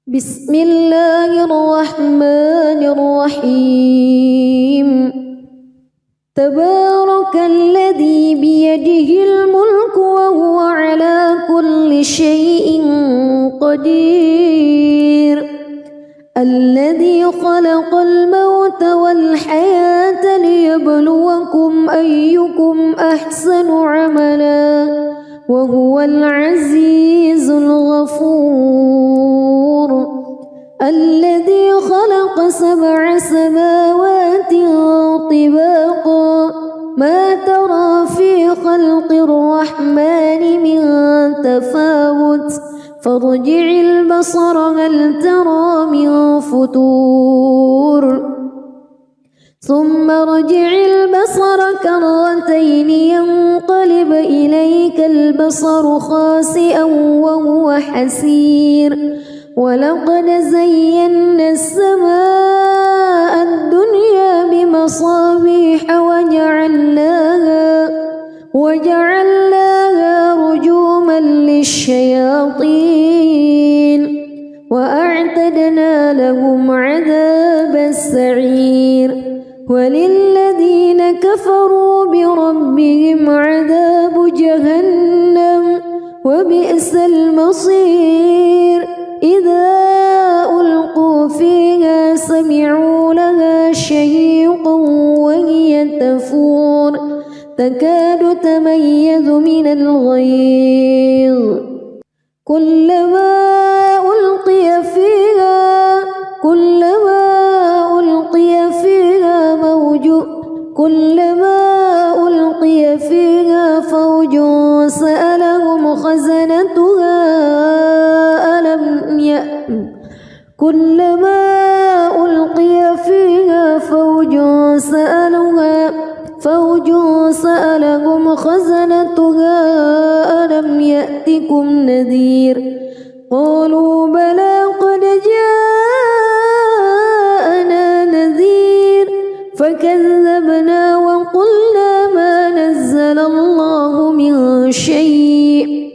بسم الله الرحمن الرحيم تبارك الذي بيده الملك وهو على كل شيء قدير الذي خلق الموت والحياة ليبلوكم أيكم أحسن عملا وهو العزيز الغفور الذي خلق 7 سماوات طباقا ما ترى في خلق الرحمن من تفاوت فارجع البصر هل ترى من فتور ثم ارجع البصر كرتين ينقلب إليك البصر خاسئا وهو حسير ولقد زينا السماء الدنيا بمصابيح وجعلناها رجوما للشياطين وأعتدنا لهم عذاب السعير وللذين كفروا بربهم عذاب جهنم وبئس المصير إذا ألقوا فيها سمعوا لها شهيقا وهي تفور تكاد تميز من الغيظ كلما ألقي فيها فوج سألهم خزنتها ألم يأتكم نذير قالوا بلى قد جاءنا نذير فكذبنا وقلنا ما نزل الله من شيء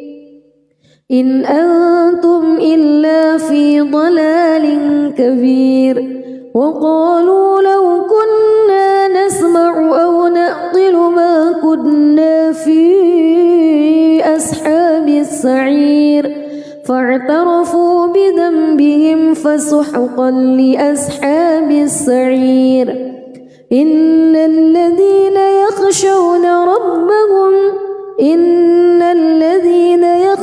إن أنتم إلا في ضلال كبير وقالوا لو كنا نسمع أو نعقل ما كنا في أصحاب السعير فاعترفوا بذنبهم فسحقا لأصحاب السعير إن الذين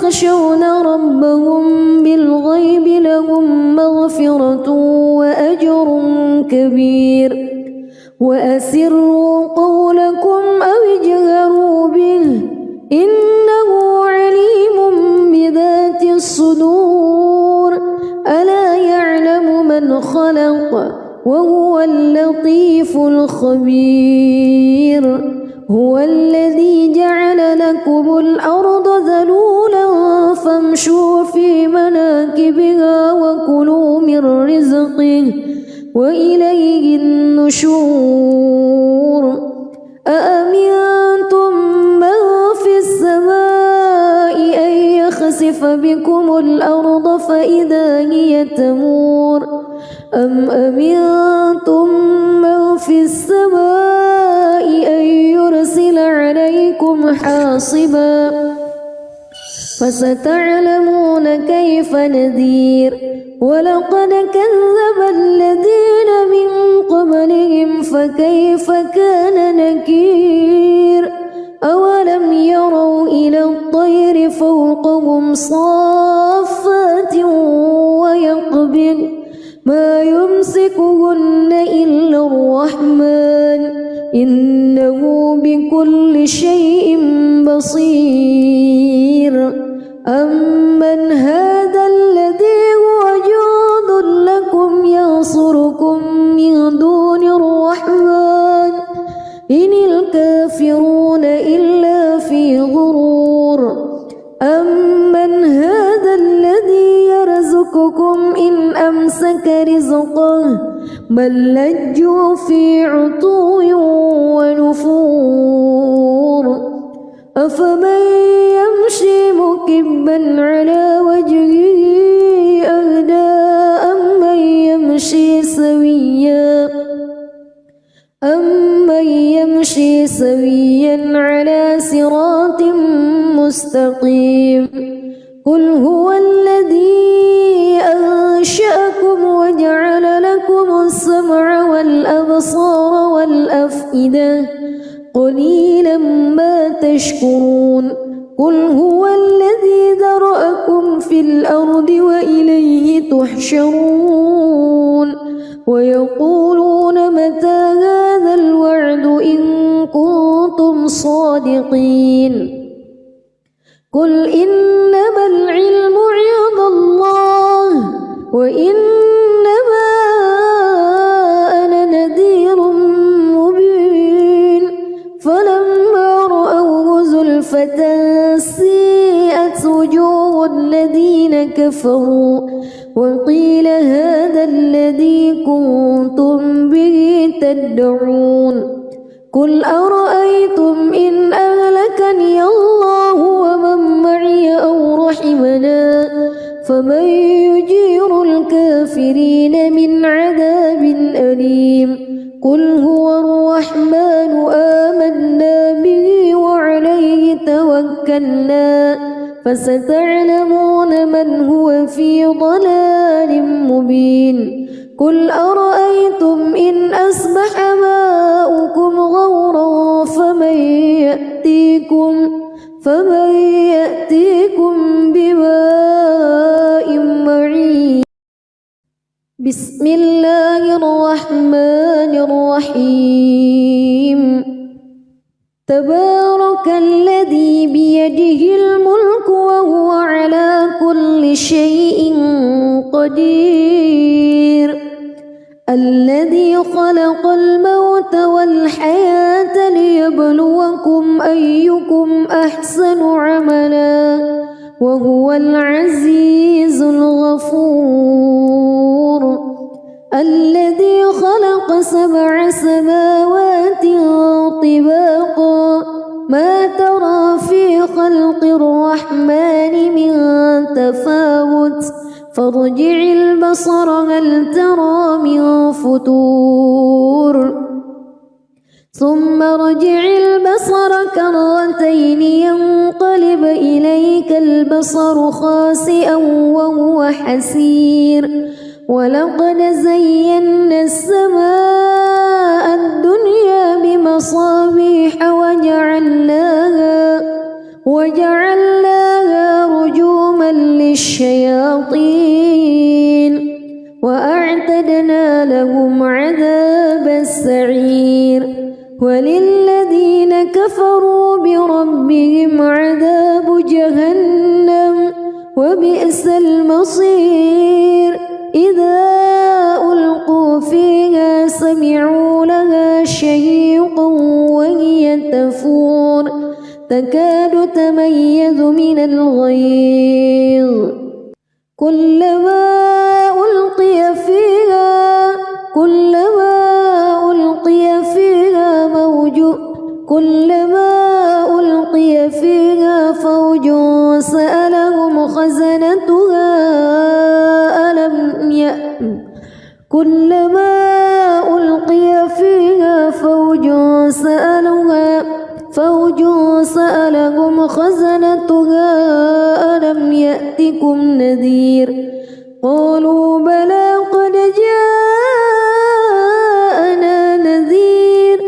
يخشون ربهم بالغيب لهم مغفرة وأجر كبير وأسروا قولكم أو اجهروا به إنه عليم بذات الصدور ألا يعلم من خلق وهو اللطيف الخبير هو الذي جعل لكم الأرض ذلولا فامشوا في مناكبها وكلوا من رزقه وإليه النشور أأمنتم من في السماء أن يخسف بكم الأرض فإذا هي تمور أم أمنتم من في السماء أن يرسل عليكم حاصبا فستعلمون كيف نذير ولقد كذب الذين من قبلهم فكيف كان نكير أولم يروا إلى الطير فوقهم صافات ويقبض ما يمسكهن إلا الرحمن إنه بكل شيء بصير أمن هذا الذي هو جند لكم ينصركم من دون الرحمن إن الكافرون إلا في غرور أمن هذا الذي يرزقكم إن أمسك رزقه بل لجوا في عتو ونفور أفمن يمشي مكبا على وجهه أهدى سويا على صراط مستقيم قل هو الذي أنشأكم وجعل لكم السمع والأبصار والأفئدة قليلا ما تشكرون قل هو الذي ذرأكم في الأرض وإليه تحشرون ويقولون متى هذا الوعد إن كنتم صادقين قل إنما العلم عند الله وإنما أنا نذير مبين فلما رأوه زلفة سيئت وجوه الذين كفروا وقيل هذا الذي كنتم به تدعون قل أرأيتم إن أهلكني الله ومن معي أو رحمنا فمن يجير الكافرين من عذاب أليم قل هو الرحمن آمنا به وعليه توكلنا فستعلمون من هو في ضلال مبين قل أرأيتم إن أصبح ماؤكم غورا فمن يأتيكم بماء معين بسم الله الرحمن الرحيم تبارك الذي بيده الملك وهو على كل شيء قدير الذي خلق الموت والحياة ليبلوكم أيكم أحسن عملا وهو العزيز الغفور الذي خلق 7 سماوات طباقا ما ترى في خلق الرحمن من تفاوت فارجع البصر هل ترى من فتور ثم ارجع البصر كرتين ينقلب إليك البصر خاسئا وهو حسير ولقد زينا السماء الدنيا بمصابيح وجعلناها رجوما للشياطين وأعتدنا لهم عذاب السعير وللذين كفروا بربهم عذاب جهنم وبئس المصير إذا ألقوا فيها سمعوا لها شهيقا وهي تفور تكاد تميز من الغيظ كلما ألقي فيها فوج سألهم خزنتها كلما ألقي فيها فوج سألهم خزنتها ألم يأتكم نذير قالوا بلى قد جاءنا نذير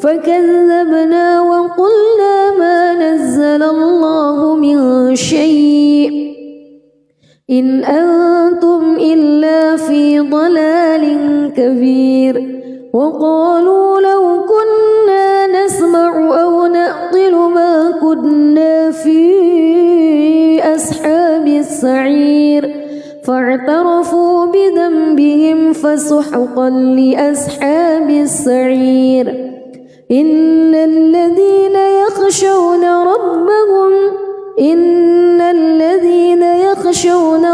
فكذبنا وقلنا ما نزل الله من شيء إن أنتم إلا في ضلال كبير وقالوا لو كنا نسمع أو نعقل ما كنا في أصحاب السعير فاعترفوا بذنبهم فسحقا لأصحاب السعير إن الذين يخشون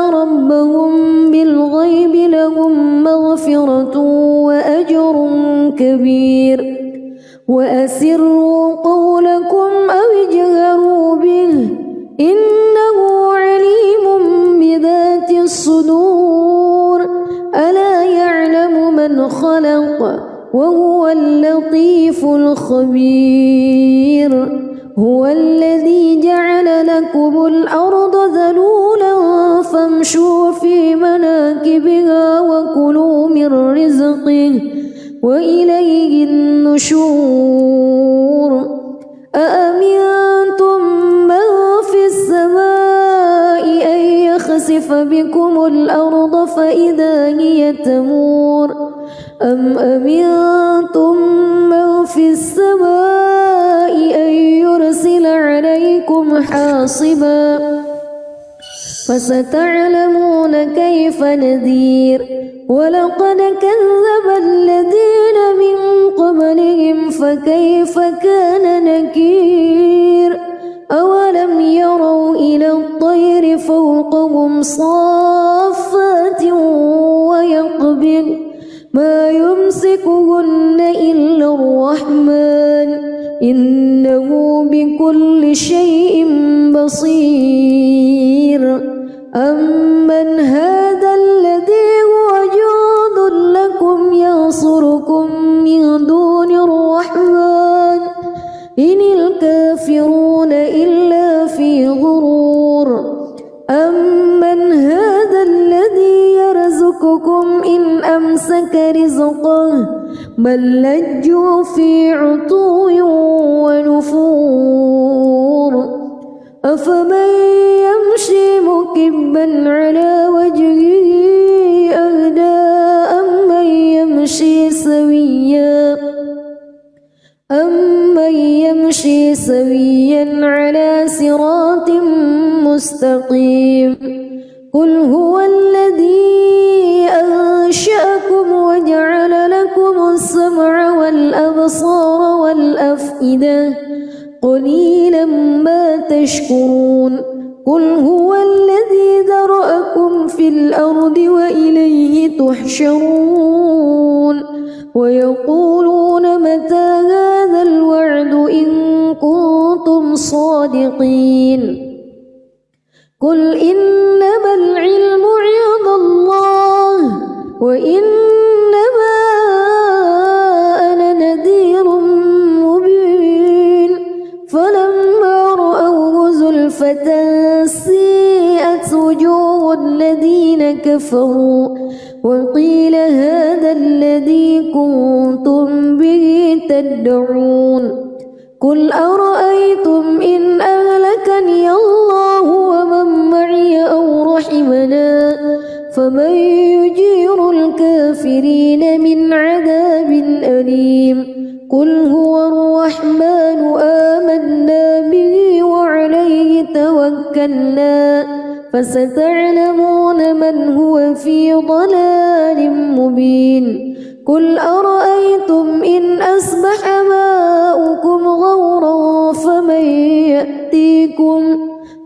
ربهم بالغيب لهم مغفرة وأجر كبير وأسروا قولكم أو اجهروا به إنه عليم بذات الصدور ألا يعلم من خلق وهو اللطيف الخبير هو الذي جعل لكم الأرض ذلولا فامشوا في مناكبها وكلوا من رزقه وإليه النشور أأمنتم من في السماء أن يخسف بكم الأرض فإذا هي تمور أم أمنتم من في السماء أن يرسل عليكم حاصبا فستعلمون كيف نذير ولقد كذب الذين من قبلهم فكيف كان نكير أولم يروا إلى الطير فوقهم صافات ويقبض ما يمسكهن إلا الرحمن إنه بكل شيء بصير أمن هذا الذي هو جند لكم ينصركم من دون الرحمن إن الكافرون إلا في غرور أمن هذا الذي يرزقكم إن أمسك رزقه بل لجوا في عتو ونفور أفمن يمشي مكبا على وجهه أهدى أمن يمشي سويا على صراط مستقيم قل هو الذي أنشأكم وجعل لكم السمع والأبصار والأفئدة قليلا ما تشكرون قل هو الذي ذرأكم في الأرض وإليه تحشرون ويقولون متى هذا الوعد إن كنتم صادقين قل إنما العلم عند الله وإنما أنا نذير مبين فلما رأوه زلفة سيئت وجوه الذين كفروا وقيل هذا الذي كنتم به تدعون قل أرأيتم إن أهلكني الله ومن معي أو رحمنا فمن يجير الكافرين من عذاب أليم قل هو الرحمن آمنا به وعليه توكلنا فستعلمون من هو في ضلال مبين قل أرأيتم إن أصبح ماؤكم غورا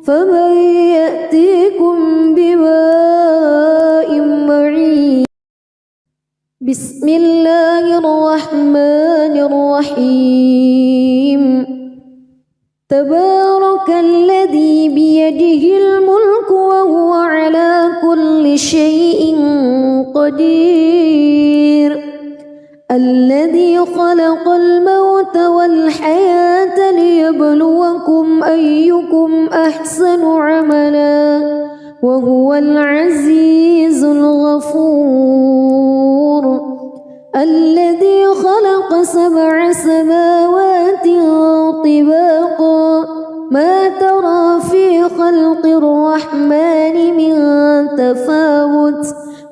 فمن يأتيكم بماء معين بسم الله الرحمن الرحيم تبارك الذي بيده الملك وهو على كل شيء قدير الذي خلق الموت والحياة ليبلوكم أيكم أحسن عملا وهو العزيز الغفور الذي خلق 7 سماوات طباقا ما ترى في خلق الرحمن من تفاوت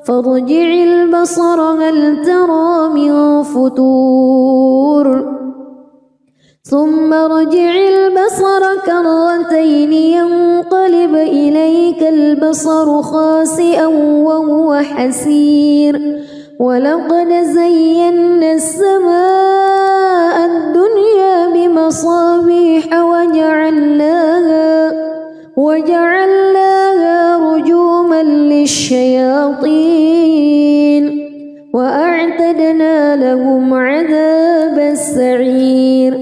فارجع البصر هل ترى من فتور ثم ارجع البصر كرتين ينقلب إليك البصر خاسئا وهو حسير ولقد زينا السماء الدنيا بمصابيح وجعلناها رجوما للشياطين وأعتدنا لهم عذاب السعير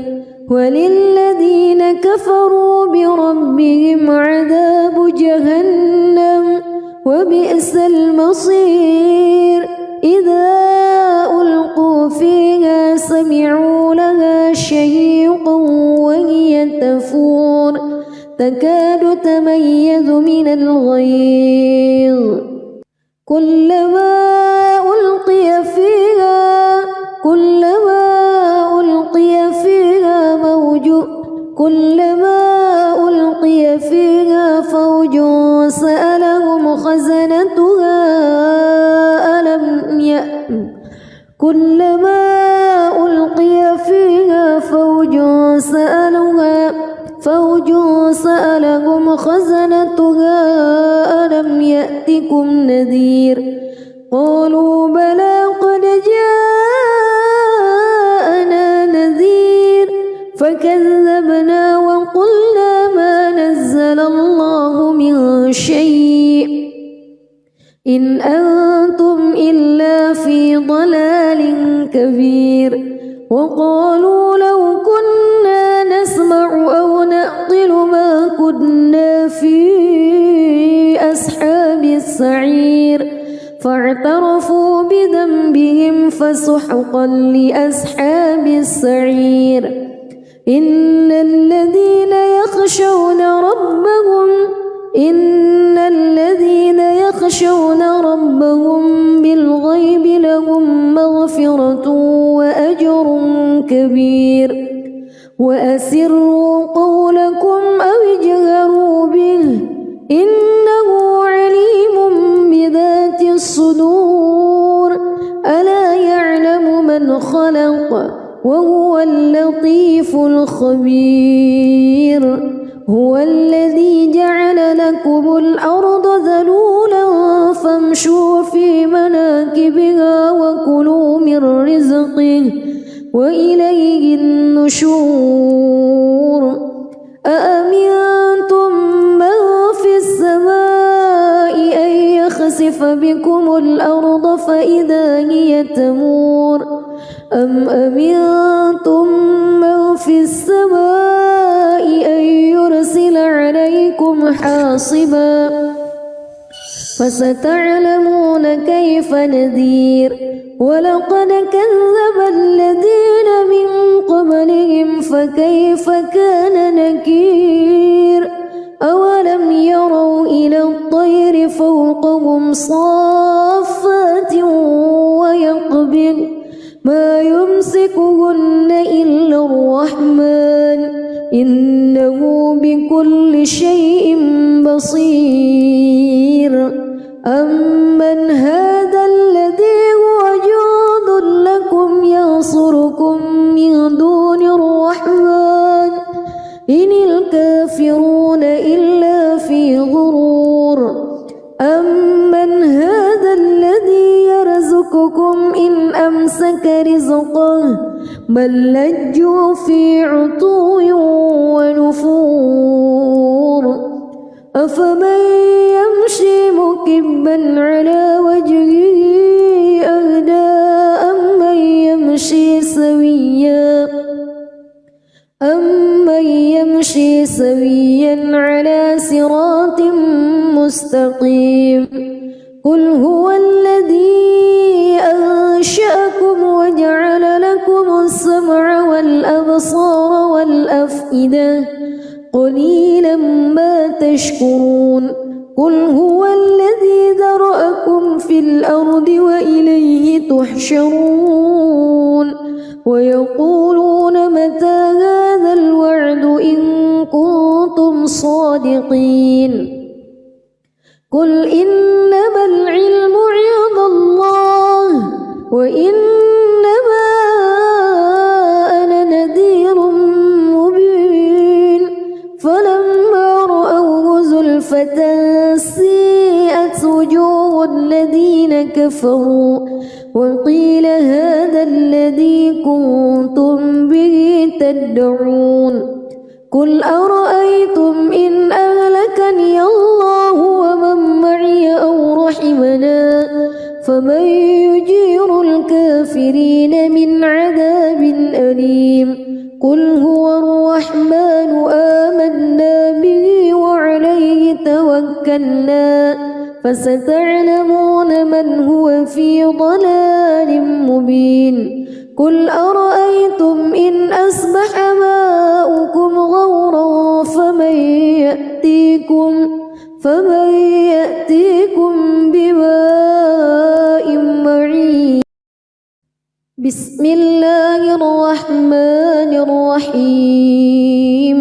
وللذين كفروا بربهم عذاب جهنم وبئس المصير إذا ألقوا فيها تكاد تميز من الغيظ كلما ألقي فيها فوج سألهم خزنتها ألم يأتكم نذير قالوا بلى قد جاءنا نذير فكذبنا وقلنا ما نزل الله من شيء إن أنتم إلا في ضلال كبير وقالوا لو كنا نسمع أو نعقل ما كنا في أصحاب السعير فاعترفوا بذنبهم فسحقا لأصحاب السعير إن الذين يخشون ربهم بالغيب لهم مغفرة وأجر كبير وأسروا قولكم أو اجهروا به إنه عليم بذات الصدور ألا يعلم من خلق وهو اللطيف الخبير هو الذي جعل لكم الأرض ذلولا فامشوا في مناكبها وكلوا من رزقه وإليه النشور أأمنتم من في السماء أن يخسف بكم الأرض فإذا هي تمور أم أمنتم من في السماء أن يرسل عليكم حاصبا فستعلمون كيف نذير ولقد كذب الذين من قبلهم فكيف كان نكير أولم يروا إلى الطير فوقهم صافات ويقبض ما يمسكهن إلا الرحمن إنه بكل شيء بصير أمن هذا الذي هو جند لكم ينصركم من دون الرحمن إن الكافرون إلا في غرور أمن هذا الذي يرزقكم إن أمسك رزقه بل لجوا في عتو ونفور أفمن يمشي مكبا على وجهه أهدى أمن يمشي سويا على صراط مستقيم قل هو الذي أنشأكم وجعل لكم السمع والأبصار والأفئدة قليلا ما تشكرون قل هو الذي ذرأكم في الأرض وإليه تحشرون ويقولون متى هذا الوعد إن كنتم صادقين قل إنما العلم عند الله وإنما أنا نذير مبين فلما رأوه زلفة سيئت وجوه الذين كفروا وقيل هذا الذي كنتم به تدعون قل أرأيتم إن أهلكني الله ومن معي أو رحمنا فمن يجير الكافرين من عذاب أليم قل هو الرحمن آمنا به وعليه توكلنا فستعلمون من هو في ضلال مبين قل أرأيتم إن أصبح ماؤكم غورا فمن فمن يأتيكم بماء معين بسم الله الرحمن الرحيم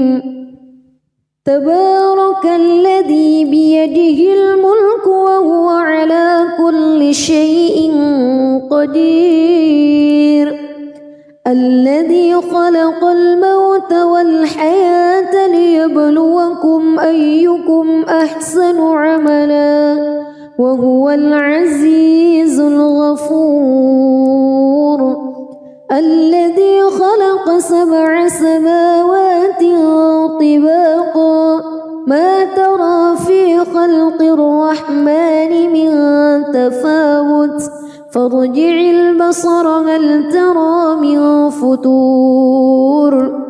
تبارك الذي بيده الملك وهو على كل شيء قدير الذي خلق الموت والحياة ليبلوكم أيكم أحسن عملا وهو العزيز الغفور الذي خلق 7 سماوات طباقا ما ترى في خلق الرحمن من تفاوت فارجع البصر هل ترى من فتور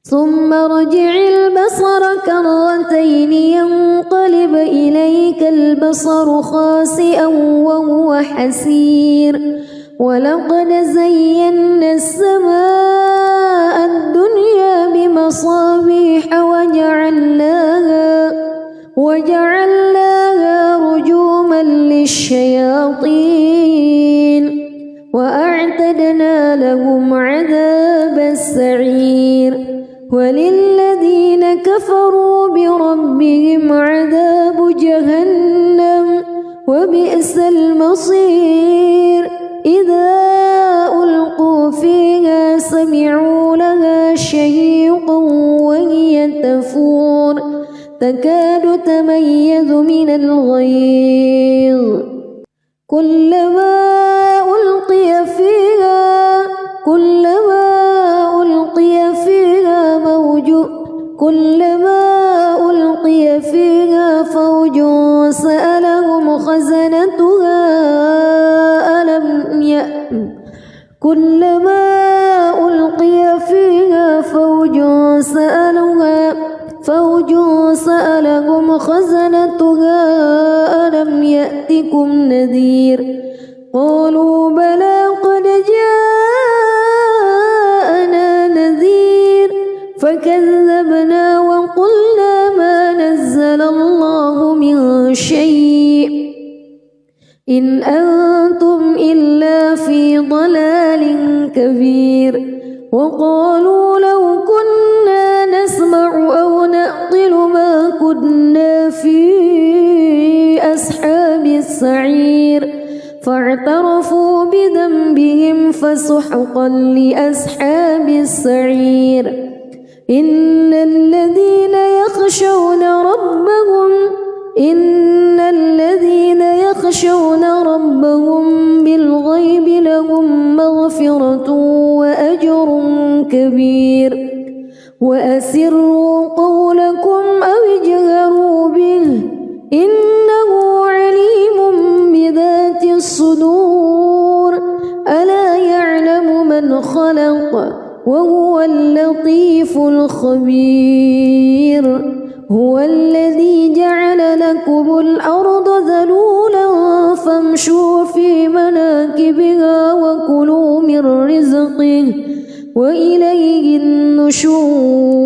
ثم ارجع البصر كرتين ينقلب إليك البصر خاسئا وهو حسير ولقد زينا السماء الدنيا بمصابيح وجعلناها رجوما للشياطين وأعتدنا لهم عذاب السعير وللذين كفروا بربهم عذاب جهنم وبئس المصير إذا ألقوا فيها سمعوا لها شهيقا وهي تفور تكاد تميز من الغيظ كلما ألقي فيها فوج سألهم خزنتها ألم يأتكم نذير قالوا بلى قد جاءنا نذير فكذبنا وقلنا ما نزل الله من شيء إن أنتم إلا في ضلال كبير وقالوا لو كنا نسمع أو نعقل ما كنا في أصحاب السعير فاعترفوا بذنبهم فسحقا لأصحاب السعير إن الذين يخشون ربهم بالغيب لهم مغفرة وأجر كبير وأسروا قولكم أو اجهروا به إنه عليم بذات الصدور ألا يعلم من خلق وهو اللطيف الخبير هو الذي جعل لكم الأرض ذلولا فامشوا في مناكبها وكلوا من رزقه وإليه النشور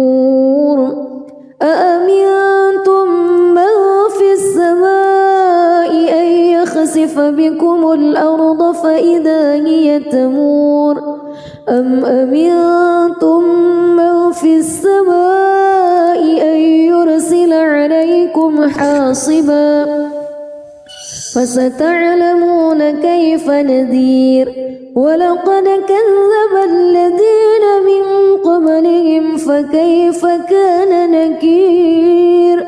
أأمنتم من في السماء أن يخسف بكم الأرض فإذا هي تمور أم أمنتم من في السماء أن يرسل عليكم حاصبا فستعلمون كيف نذير ولقد كذب الذين من قبلهم فكيف كان نكير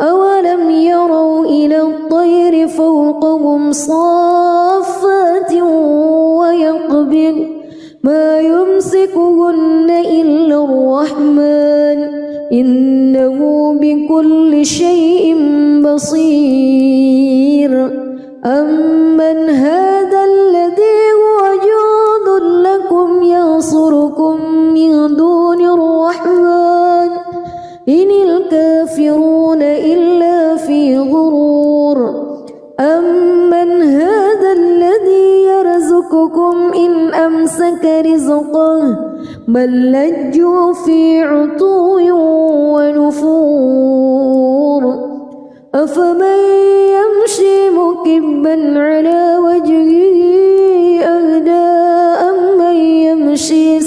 أولم يروا إلى الطير فوقهم صافات ويقبض ما يمسكهن إلا الرحمن إنه بكل شيء بصير أمن هذا الذي هو جند لكم ينصركم من دون الرحمن إن الكافرون إلا في غرور أمن هذا الذي يرزقكم إن أمسك رزقه بل لجوا في عتو ونفور أفمن يمشي مكبا على وجهه أهدى أمن يمشي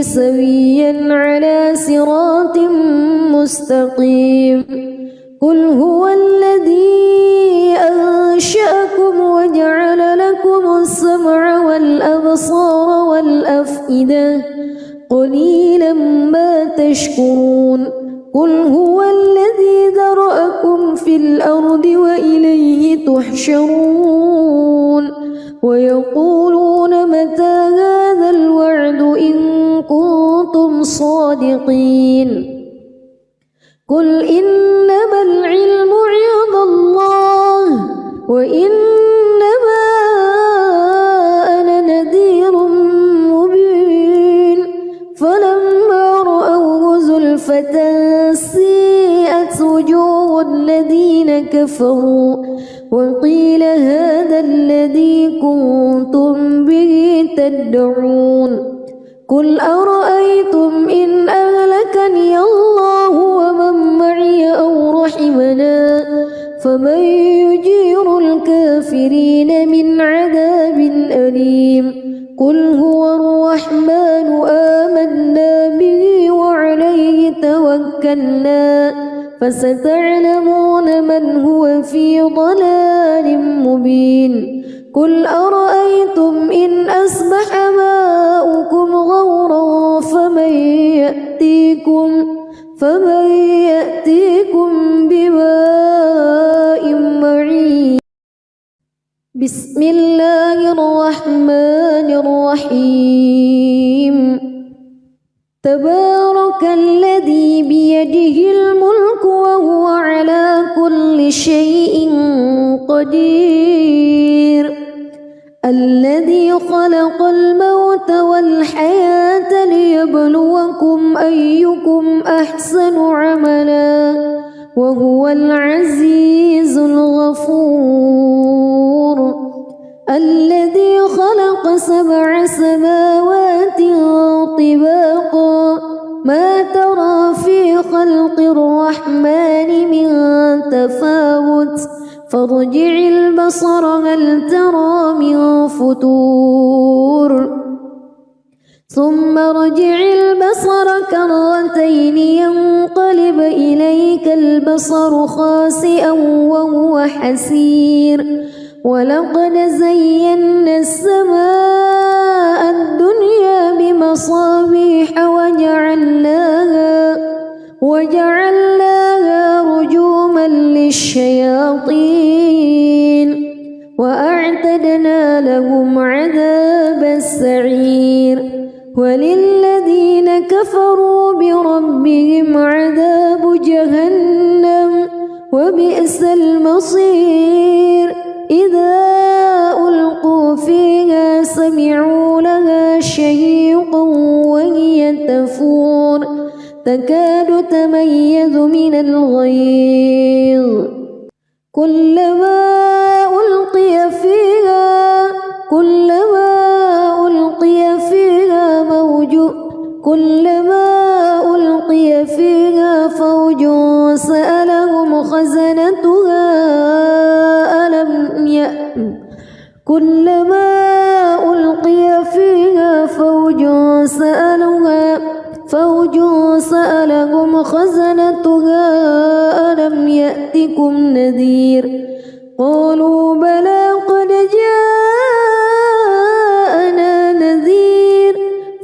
سويا على صراط مستقيم قل هو الذي أنشأكم وجعل لكم السمع والأبصار والأفئدة قليلا ما تشكرون قل هو الذي ذرأكم في الأرض وإليه تحشرون ويقولون متى هذا الوعد إن كنتم صادقين قل إنما العلم عند الله وإنما أنا نذير مبين فلما رأوه زلفة سيئت وجوه الذين كفروا وقيل هذا الذي كنتم به تدعون قل أرأيتم إن أهلكني الله ومن معي أو رحمنا فمن يجير الكافرين من عذاب أليم قل هو الرحمن آمنا به وعليه توكلنا فستعلمون من هو في ضلال مبين قل أرأيتم إن أصبح ماؤكم غورا فمن يأتيكم بماء معين بسم الله الرحمن الرحيم تبارك الذي بيده الملك وهو على كل شيء قدير الذي خلق الموت والحياة ليبلوكم أيكم أحسن عملا وهو العزيز الغفور الذي خلق 7 سماوات طباقا ما ترى في خلق الرحمن من تفاوت فارجع البصر هل ترى من فتور ثم ارجع البصر كرتين ينقلب إليك البصر خاسئا وهو حسير ولقد زينا السماء الدنيا بمصابيح وجعلناها رجوما للشياطين وأعتدنا لهم عذاب السعير وللذين كفروا بربهم عذاب جهنم وبئس المصير إذا ألقوا فيها سمعوا لها شهيقا وهي تفور تكاد تميز من الغيظ كلما ألقي فيها فوج سألهم خزنتها كلما ألقي فيها فوج سألهم خزنتها ألم يأتكم نذير قالوا بلى قد جاءنا نذير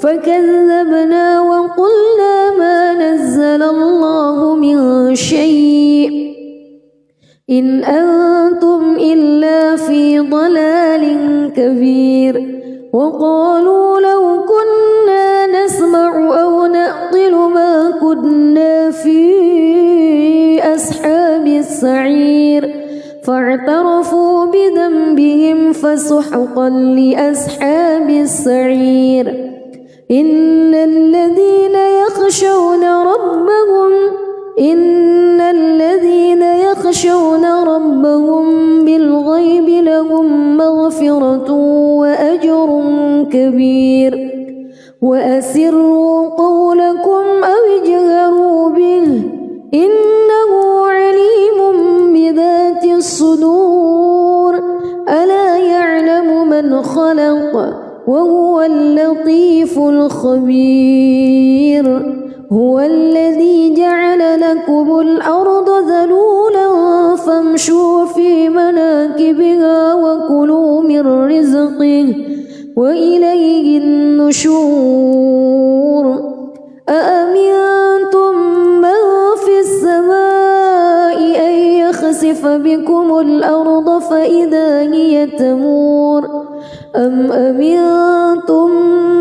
فكذبنا وقلنا ما نزل الله من شيء إن أنتم إلا في ضلال كبير وقالوا لو كنا نسمع أو نعقل ما كنا في أصحاب السعير فاعترفوا بذنبهم فسحقا لأصحاب السعير إن الذين يخشون ربهم بالغيب لهم مغفرة وأجر كبير وأسروا قولكم أو اجهروا وهو اللطيف الخبير هو الذي جعل لكم الأرض ذلولا فامشوا في مناكبها وكلوا من رزقه وإليه النشور أأمنتم من في السماء أن يخسف بكم الأرض فإذا هي تمور أم أمنتم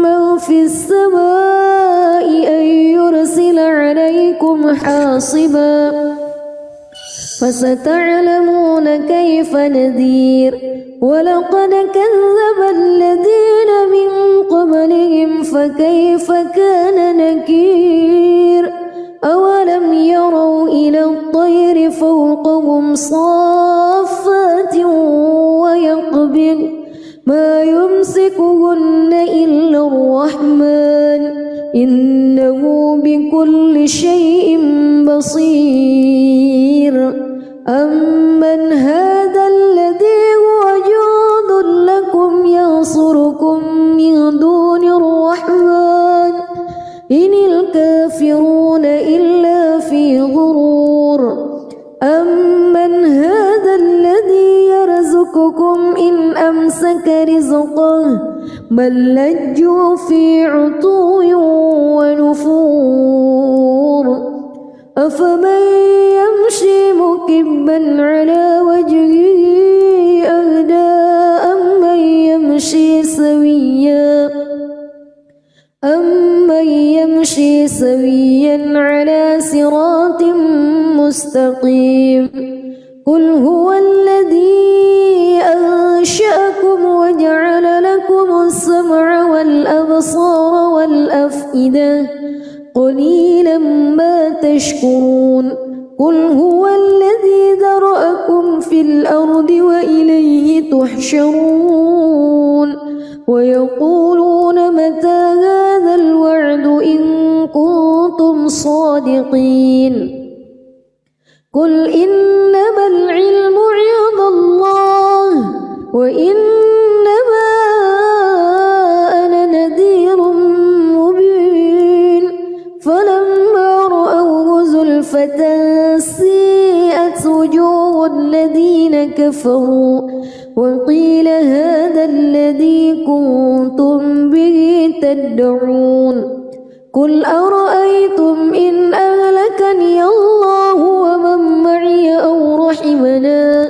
من في السماء أن يرسل عليكم حاصبا فستعلمون كيف نذير ولقد كذب الذين من قبلهم فكيف كان نكير أولم يروا إلى الطير فوقهم صافات ويقبض ما يمسكهن إلا الرحمن إنه بكل شيء بصير أمن هذا الذي هو جند لكم ينصركم من دون الرحمن إن الكافرون إلا في غرور أمن هذا الذي يرزقكم إن أمسك رزقه بل لجوا في عتو ونفور أفمن يمشي مكبا على وجهه أهدى أمن يمشي سويا على صراط مستقيم قل هو الذي أنشأكم وجعل لكم السمع والأبصار والأفئدة قليلا ما تشكرون قل هو الذي ذرأكم في الأرض وإليه تحشرون ويقولون متى هذا الوعد إن كنتم صادقين قل إنما العلم عند الله وإنما أنا نذير مبين فلما رأوه زلفة سيئت وجوه الذين كفروا وقيل هذا الذي كنتم به تدعون قل أرأيتم إن أهلكني الله ومن معي أو رحمنا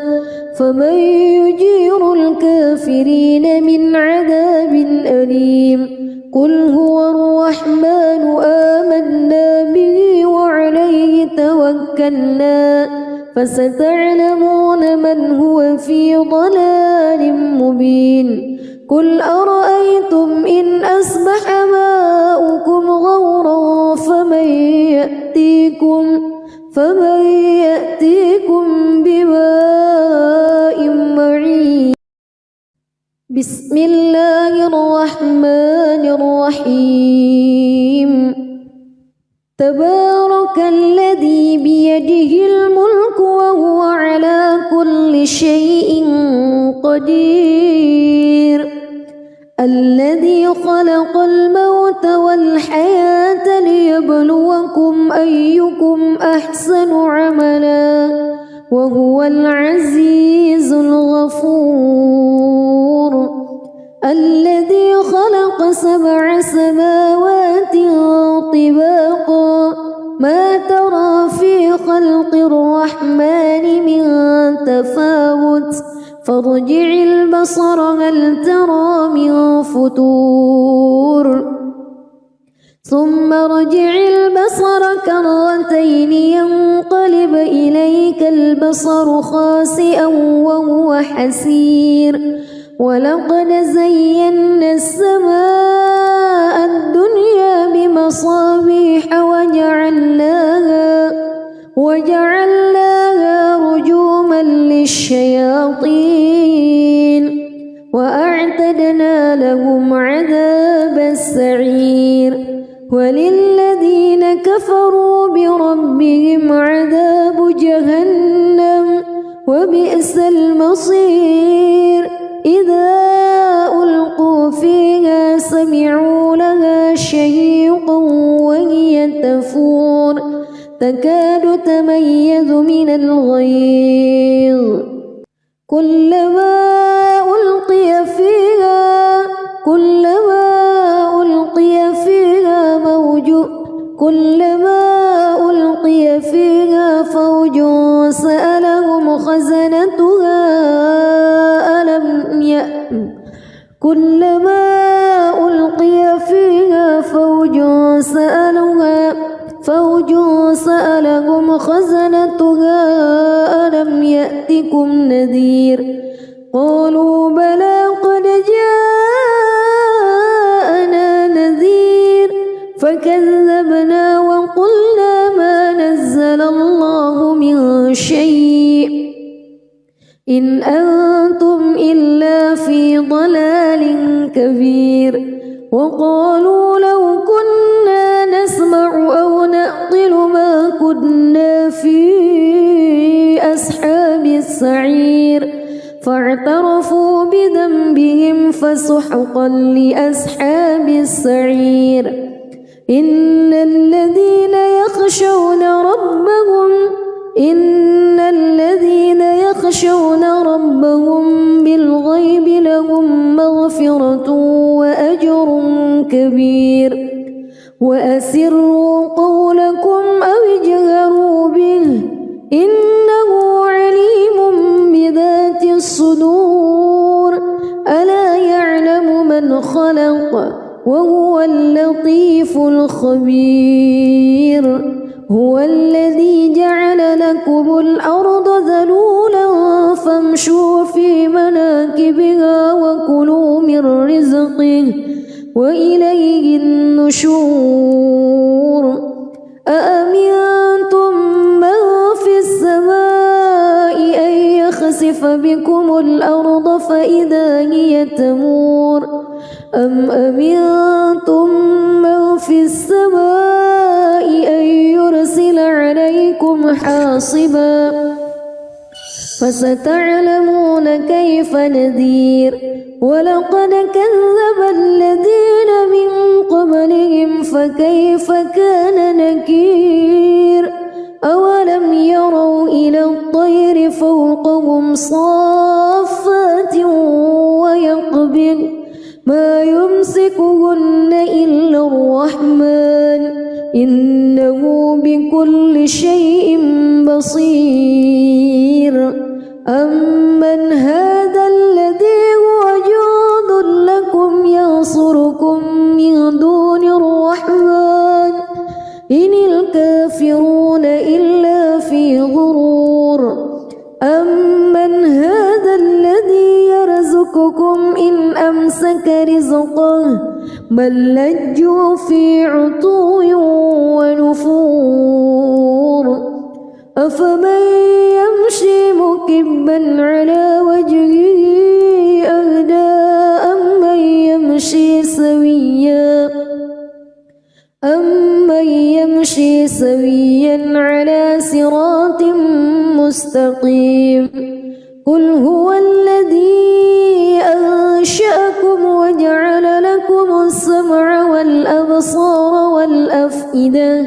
فمن يجير الكافرين من عذاب أليم قل هو الرحمن آمنا به وعليه توكلنا فستعلمون من هو في ضلال مبين قل أرأيتم إن أصبح ماؤكم غورا فمن يأتيكم بماء معين بسم الله الرحمن الرحيم تبارك الذي بيده الملك وهو على كل شيء قدير الذي خلق الموت والحياة ليبلوكم أيكم أحسن عملا وهو العزيز الغفور الذي خلق 7 سماوات طباقا ما ترى في خلق الرحمن من تفاوت فارجع البصر هل ترى من فتور ثم ارجع البصر كرتين ينقلب إليك البصر خاسئا وهو حسير ولقد زينا السماء الدنيا بمصابيح وجعلناها رجوما للشياطين وأعتدنا لهم عذاب السعير وللذين كفروا بربهم عذاب جهنم وبئس المصير إذا ألقوا فيها من الغيظ كلما ألقي فيها فوج سألهم خزنتها ألم يأتكم نذير قالوا بلى قد جاءنا نذير فكذبنا وقلنا ما نزل الله من شيء إن أنتم إلا في ضلال كبير وقالوا لو كنا نسمع أو نعقل ما كنا في أصحاب السعير فاعترفوا بذنبهم فسحقا لأصحاب السعير إن الذين يخشون ربهم بالغيب لهم مغفرة وأجر كبير وأسروا قولكم أو اجهروا به إنه عليم بذات الصدور ألا يعلم من خلق وهو اللطيف الخبير هو الذي جعل لكم الأرض ذلولا فامشوا في مناكبها وكلوا من رزقه وإليه النشور أأمنتم من في السماء أن يخسف بكم الأرض فإذا هي تمور أم أمنتم من في السماء أن يرسل عليكم حاصبا فستعلمون كيف نذير ولقد كذب الذين من قبلهم فكيف كان نكير أولم يروا إلى الطير فوقهم صافات ويقبض ما يمسكهن إلا الرحمن إنه بكل شيء بصير أمن هذا الذي هو جند لكم ينصركم من دون الرحمن إن الكافرون إلا في غرور أمن هذا الذي يرزقكم إن أمسك رزقه بل لجوا في عتو ونفور أفمن يمشي مكبا على وجهه أهدى أمن يمشي سويا على صراط مستقيم قل هو الذي أنشأكم وجعل لكم السمع والأبصار والأفئدة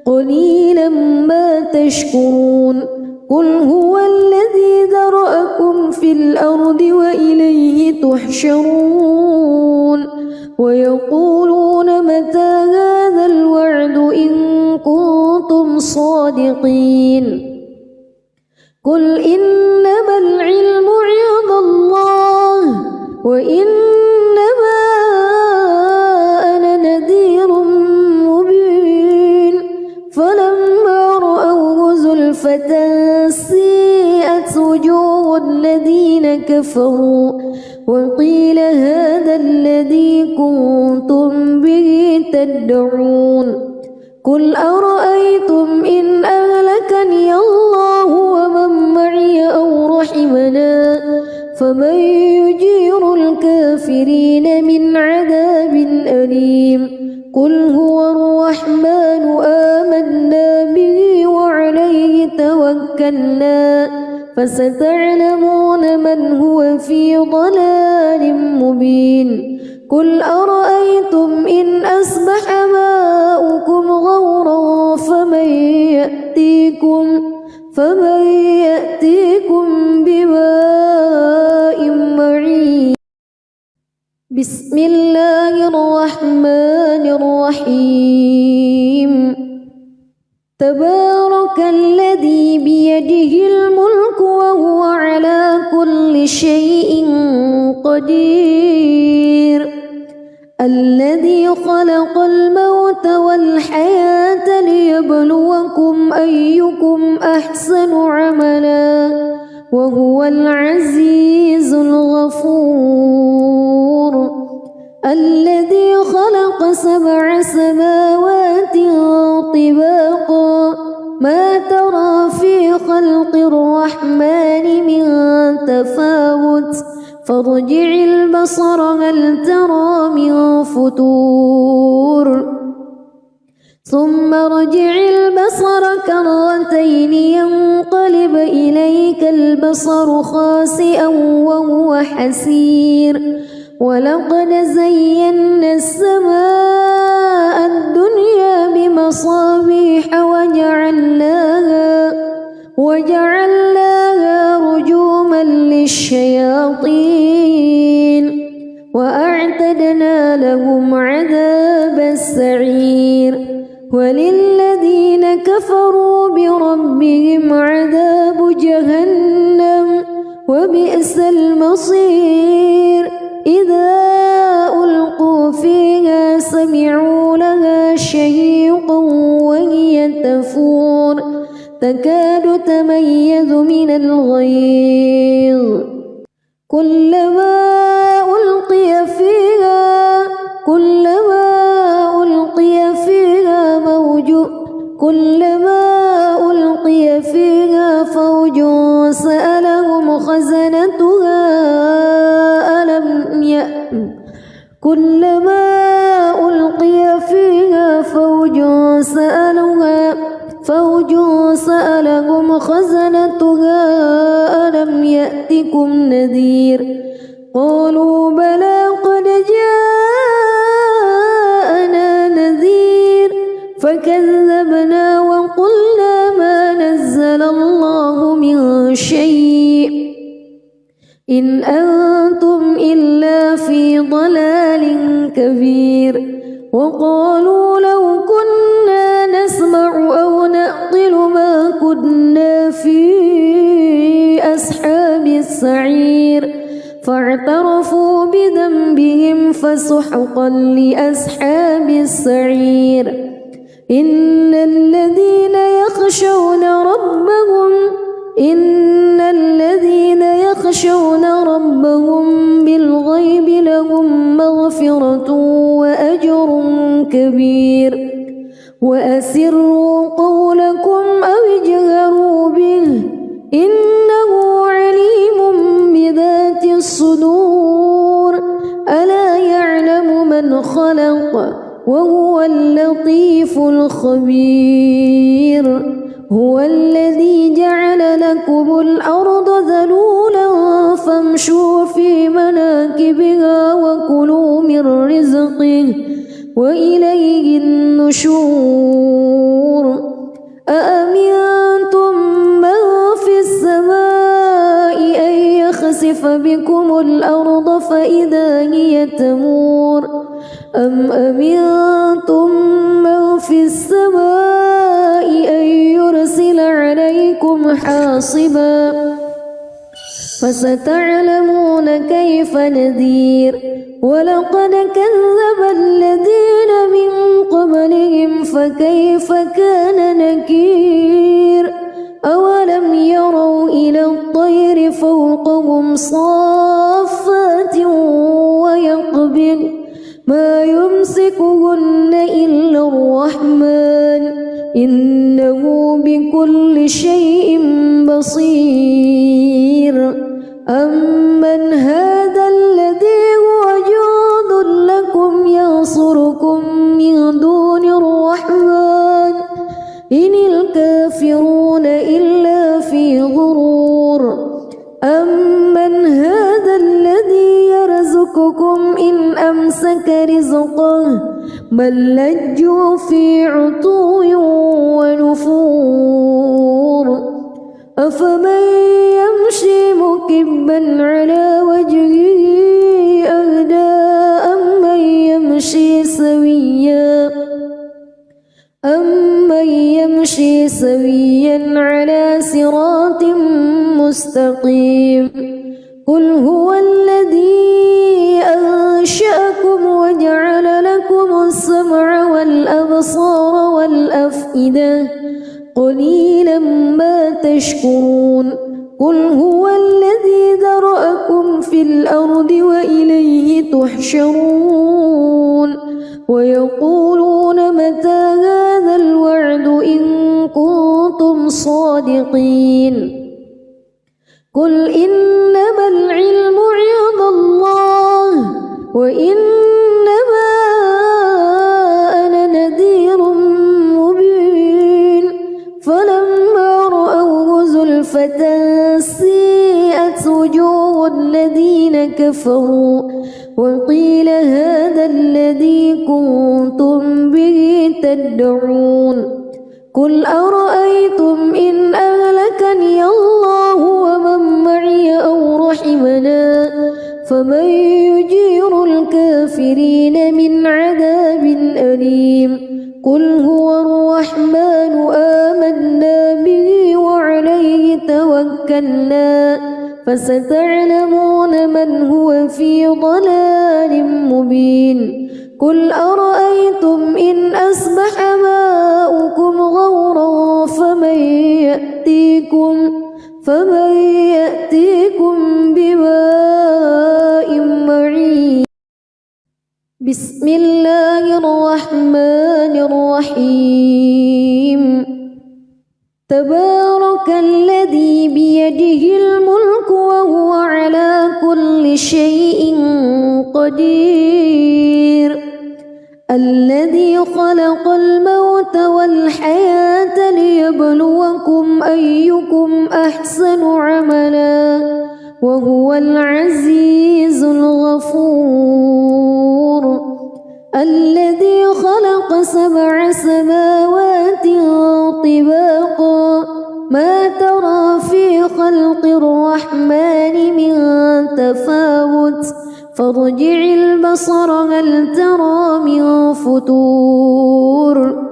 قليلا ما تشكرون قل هو الذي ذرأكم في الأرض وإليه تحشرون ويقولون متى هذا الوعد إن كنتم صادقين قل إنما العلم عند الله وإنما أنا نذير مبين فلما رأوه زلفة سيئت وجوه الذين كفروا وقيل هذا الذي كنتم به تدعون قل أرأيتم إن أهلكني الله ومن معي أو رحمنا فمن يجير الكافرين من عذاب أليم قل هو الرحمن آمنا به وعليه توكلنا فستعلمون من هو في ضلال مبين قل أرأيتم إن أصبح ماؤكم غورا فمن يأتيكم بماء معين بسم الله الرحمن الرحيم تبارك الذي بيده الملك وهو على كل شيء قدير الذي خلق الموت والحياة ليبلوكم أيكم أحسن عملا وهو العزيز الغفور الذي خلق 7 سماوات طباقا ما ترى في خلق الرحمن من تفاوت فارجع البصر هل ترى من فتور ثم ارجع البصر كرتين ينقلب إليك البصر خاسئا وهو حسير ولقد زينا السماء الدنيا بمصابيح وجعلناها رجوما للشياطين وأعتدنا لهم عذاب السعير وللذين كفروا بربهم عذاب جهنم وبئس المصير إذا ألقوا فيها سمعوا لها شهيقا وهي تفور تكاد تميز من الغيظ كلما ألقي فيها فوج سألهم خزنتها ألم يأتكم نذير قالوا بلى قد جاءنا نذير فكذبنا وقلنا ما نزل الله من شيء إن أنتم إلا في ضلال كبير وقالوا لو كنا نسمع أو نعقل ما كنا في أصحاب السعير فاعترفوا بذنبهم فسحقا لأصحاب السعير إن الذين يخشون ربهم بالغيب لهم مغفرة وأجر كبير وأسروا قولكم أو اجهروا به إنه عليم بذات الصدور ألا يعلم من خلق وهو اللطيف الخبير هو الذي جعل لكم الأرض ذلولا فامشوا في مناكبها وكلوا من رزقه وإليه النشور أأمنتم من في السماء أن يخسف بكم الأرض فإذا هي تمور أم أمنتم من في السماء أن يرسل عليكم حاصبا فستعلمون كيف نذير ولقد كذب الذين من قبلهم فكيف كان نكير أولم يروا إلى الطير فوقهم صافات ويقبض ما يمسكهن إلا الرحمن إنه بكل شيء بصير أمن هذا الذي هو جند لكم ينصركم من دون الرحمن إن الكافرون إلا في غرور أمن هذا الذي يرزقكم إن أمسك رزقه بل لجوا في عتو ونفور أفمن يمشي مكبا على وجهه أهدى أمن يمشي سويا على صراط مستقيم قل هو الذي أنشأكم وجعل لكم السمع والأبصار والأفئدة قليلا ما تشكرون قل هو الذي ذرأكم في الأرض وإليه تحشرون ويقولون متى هذا الوعد إن كنتم صادقين قل إنما العلم عند الله وإنما أنا نذير مبين فلما رأوه زلفة سيئت وجوه الذين كفروا وقيل هذا الذي كنتم به تدعون قل أرأيتم إن أهلكني الله ومن معي أو رحمنا فمن يجير الكافرين من عذاب أليم قل هو الرحمن آمنا به وعليه توكلنا فستعلمون من هو في ضلال مبين قل أرأيتم إن أصبح ماؤكم غورا فمن يأتيكم بماء معين بسم الله الرحمن الرحيم تبارك الذي بيده الملك وهو على كل شيء قدير الذي خلق الموت والحياة ليبلوكم أيكم أحسن عملا وهو العزيز الغفور الذي خلق 7 سماوات طباقا ما ترى في خلق الرحمن من تفاوت فارجع البصر هل ترى من فتور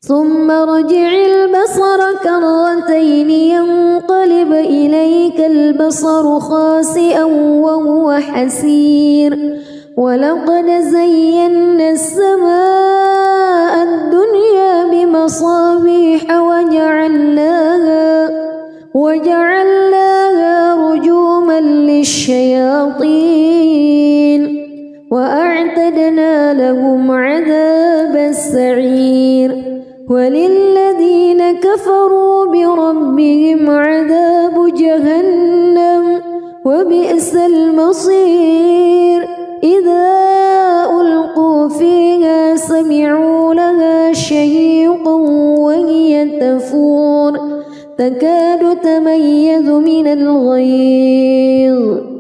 ثم ارجع البصر كرتين ينقلب إليك البصر خاسئا وهو حسير ولقد زينا السماء الدنيا بمصابيح وجعلناها رجوما للشياطين وأعتدنا لهم عذاب السعير وللذين كفروا بربهم عذاب جهنم وبئس المصير إذا ألقوا فيها سمعوا لها شهيقا وهي تفور تكاد تميز من الغيظ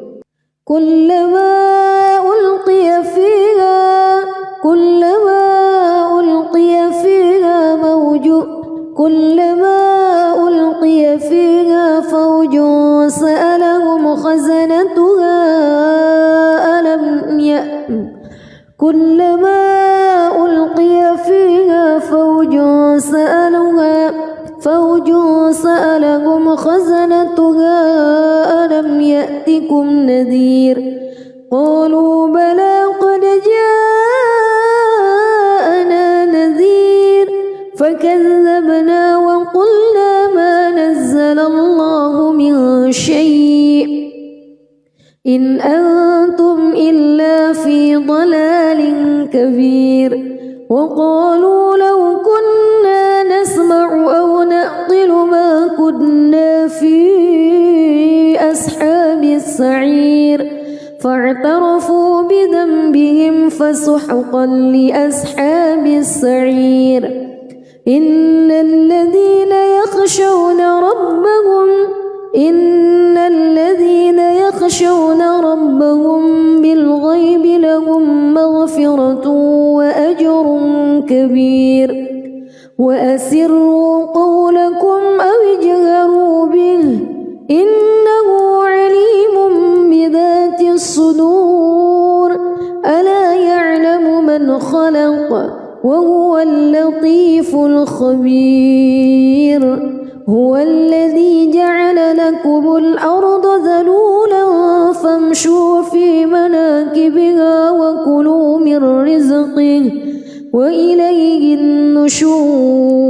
كلما ألقي فيها فوج سألهم خزنتها ألم يأتكم نذير قالوا بلى قد جاءنا نذير فكذبنا وقلنا ما نزل الله من شيء إن أنتم إلا في ضلال كبير وقالوا لو كنا نسمع أو نعقل ما كنا في أصحاب السعير فاعترفوا بذنبهم فسحقا لأصحاب السعير إن الذين يخشون ربهم بالغيب لهم مغفرة وأجر كبير وأسروا قولكم أو اجهروا خبير هو الذي جعل لكم الأرض ذلولا فامشوا في مناكبها وكلوا من رزقه وإليه النشور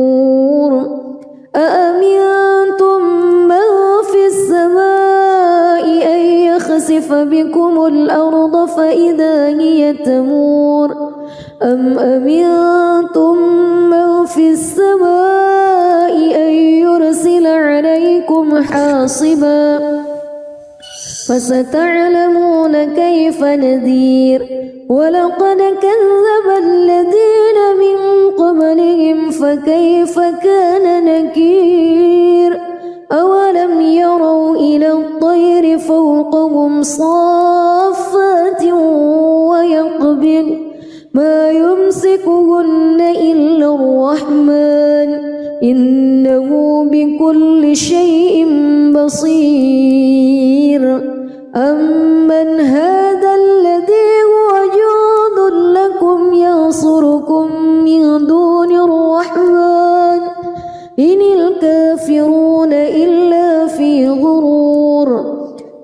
أأمنتم من في السماء أن يخسف بكم الأرض فإذا هي تمور أم أمنتم من في السماء أن يرسل عليكم حاصبا فستعلمون كيف نذير ولقد كذب الذين من قبلهم فكيف كان نكير أولم يروا إلى الطير فوقهم صافات ويقبض ما يمسكهن إلا الرحمن إنه بكل شيء بصير أمن هذا الذي هو جند لكم ينصركم من دون الرحمن إن الكافرون إلا في غرور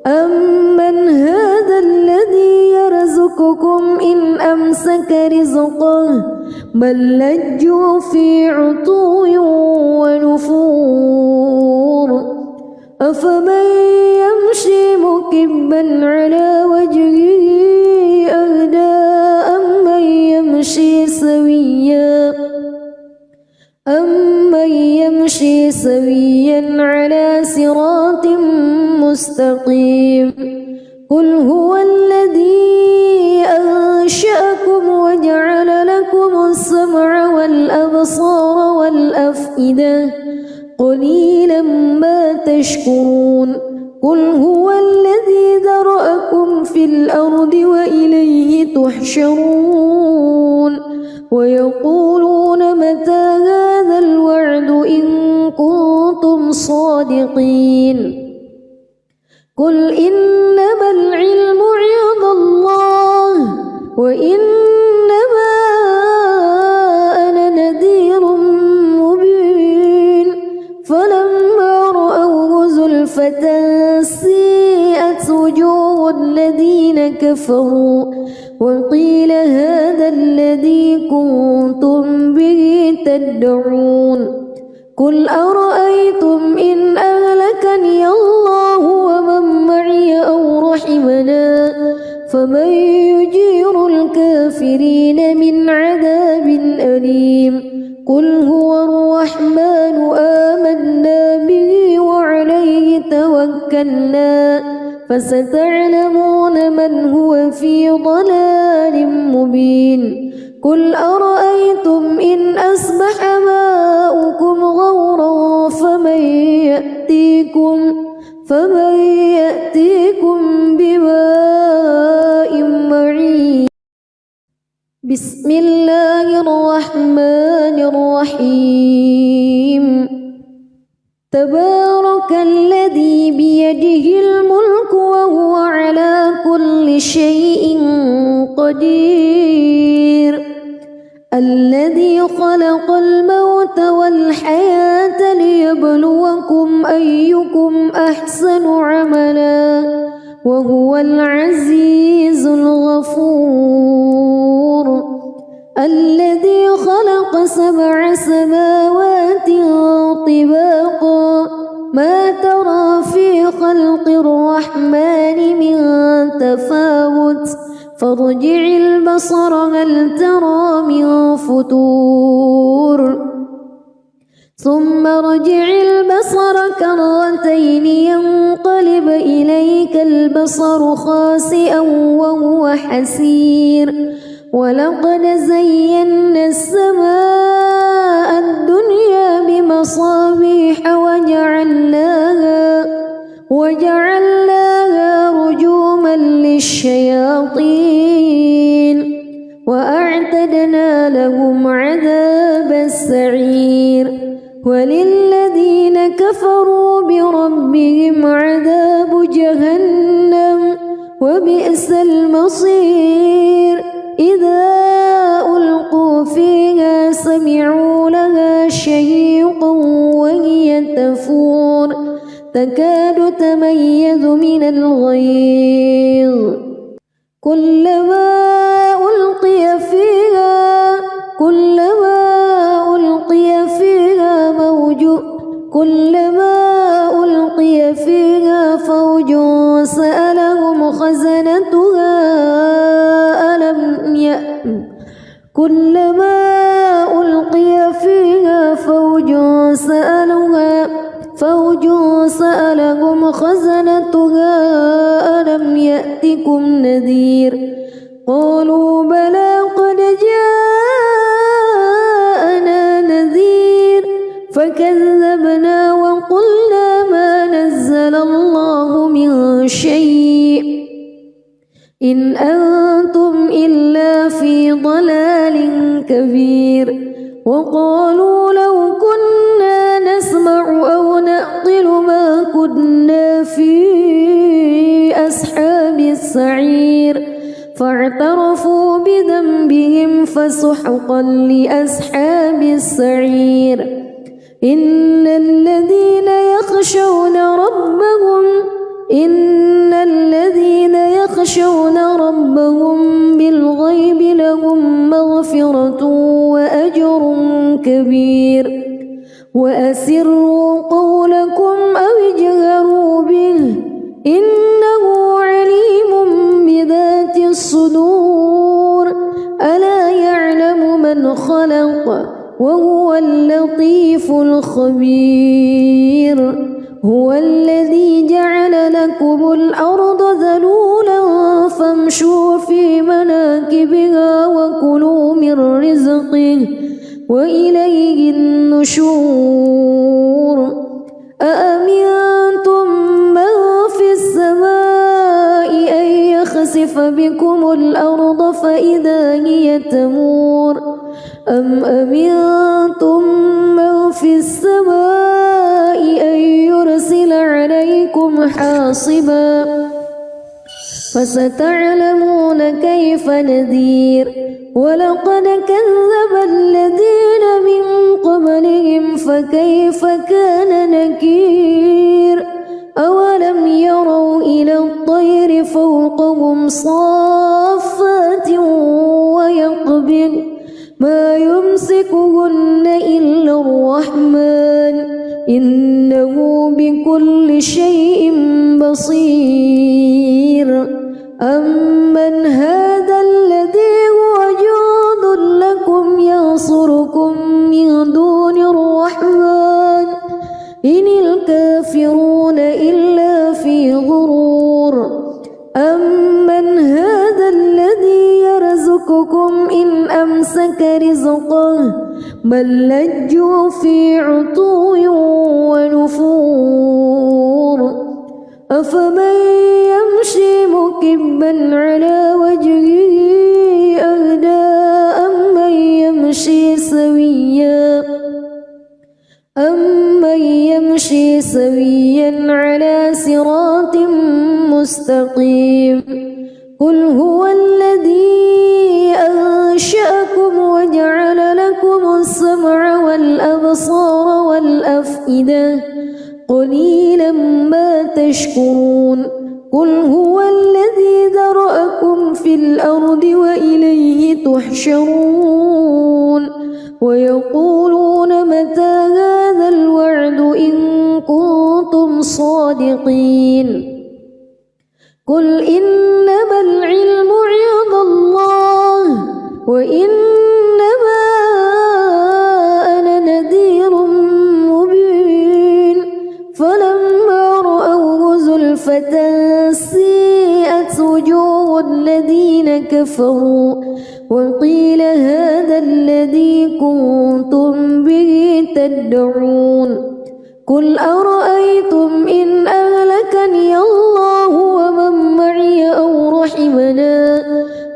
أمن هذا الذي يرزقكم إن أمسك رزقه بل لجوا في عتو ونفور أفمن يمشي مكبا على وجهه أهدى أمن يمشي سويا على صراط مستقيم قل هو الذي أنشأكم وجعل لكم السمع والأبصار والأفئدة قليلا ما تشكرون قل هو الذي ذرأكم في الأرض وإليه تحشرون ويقولون متى هذا الوعد إن كنتم صادقين قل إنما العلم عند الله وإنما أنا نذير مبين فلما رأوه زلفة سيئت وجوه الذين كفروا وقيل هذا الذي كنتم به تدعون قل أرأيتم إن أهلكني الله ومن معي أو رحمنا فمن يجير الكافرين من عذاب أليم قل هو الرحمن آمنا به وعليه توكلنا فستعلمون من هو في ضلال مبين قل أرأيتم إن أصبح ماؤكم غورا فمن يأتيكم بماء معين بسم الله الرحمن الرحيم تبارك الذي بيده الملك وهو على كل شيء قدير الذي خلق الموت والحياة ليبلوكم أيكم أحسن عملا وهو العزيز الغفور الذي خلق 7 سماوات طباقا ما ترى في خلق الرحمن من تفاوت فارجع البصر هل ترى من فتور ثم ارجع البصر كرتين ينقلب إليك البصر خاسئا وهو حسير ولقد زينا السماء الدنيا بمصابيح وجعلناها رجوما للشياطين وأعتدنا لهم عذاب السعير وللذين كفروا بربهم عذاب جهنم وبئس المصير إذا ألقوا فيها سمعوا لها شيئا تكاد تميز من الغيظ كلما ألقي فيها فوج سألهم خزنتها ألم يأتكم نذير قالوا بلى قد جاءنا نذير فكذبنا وقلنا ما نزل الله من شيء إن أنتم إلا في ضلال كبير وقالوا لو كنا نسمع أو نعقل ما كنا في أصحاب السعير فاعترفوا بذنبهم فسحقا لأصحاب السعير إن الذين يخشون ربهم بالغيب لهم مغفرة وأجر كبير وأسروا قولكم أو اجهروا به إنه عليم بذات الصدور ألا يعلم من خلق وهو اللطيف الخبير هو الذي جعل لكم الأرض ذلولا فامشوا في مناكبها وكلوا من رزقه وإليه النشور أأمنتم من في السماء أن يخسف بكم الأرض فإذا هي تمور أم أمنتم من في السماء أن يرسل عليكم حاصبا فستعلمون كيف نذير ولقد كذب الذين من قبلهم فكيف كان نكير أولم يروا إلى الطير فوقهم صافات ويقبض ما يمسكهن إلا الرحمن إنه بكل شيء بصير أمن هذا الذي هو جند لكم ينصركم من دون الرحمن إن الكافرون إلا في غرور أمن هذا الذي يرزقكم إن أمسك رزقه بل لجوا في عتو ونفور أفمن يمشي مكبا على وجهه أهدى أمن يمشي سويا على صراط مستقيم قل هو الذي أنشأكم وجعل لكم السمع والأبصار والأفئدة قليلا ما تشكرون قل هو الذي ذرأكم في الأرض وإليه تحشرون ويقولون متى هذا الوعد إن كنتم صادقين قل إنما العلم عند الله وإنما أنا نذير مبين فلما رأوه زلفة سيئت وجوه الذين كفروا وقيل هذا الذي كنتم به تدعون قل أرأيتم إن أهلكني الله ومن معي أو رحمنا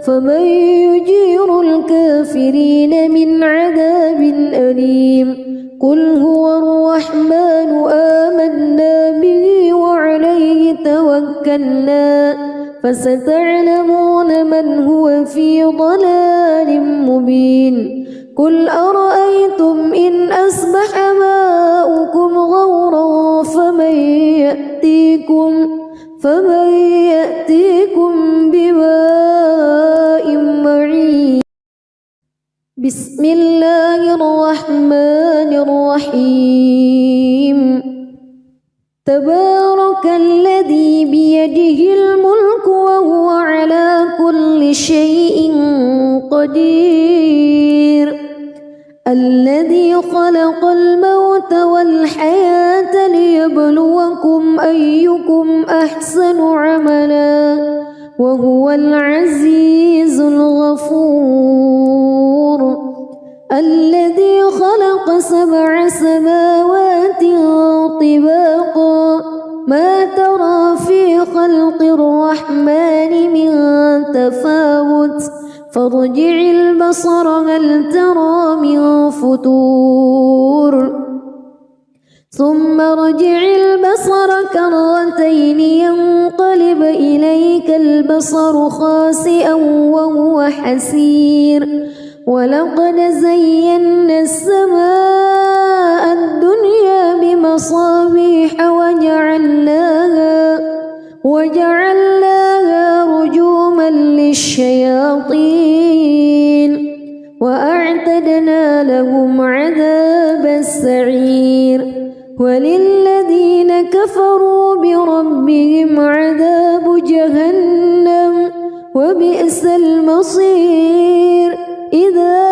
فمن يجير الكافرين من عذاب أليم قل هو الرحمن آمنا به وعليه توكلنا فستعلمون من هو في ضلال مبين قل أرأيتم إن أصبح ماؤكم غورا فمن يأتيكم بماء معين. بسم الله الرحمن الرحيم. تبارك الذي بيده الملك وهو على كل شيء قدير. الذي خلق الموت والحياة ليبلوكم أيكم أحسن عملا وهو العزيز الغفور. الذي خلق 7 سماوات طباقا ما ترى في خلق الرحمن من تفاوت فارجع البصر هل ترى من فتور ثم ارجع البصر كرتين ينقلب إليك البصر خاسئا وهو حسير. ولقد زينا السماء الدنيا بمصابيح وجعلناها رجوما للشياطين وأعتدنا لهم عذاب السعير. وللذين كفروا بربهم عذاب جهنم وبئس المصير. إذا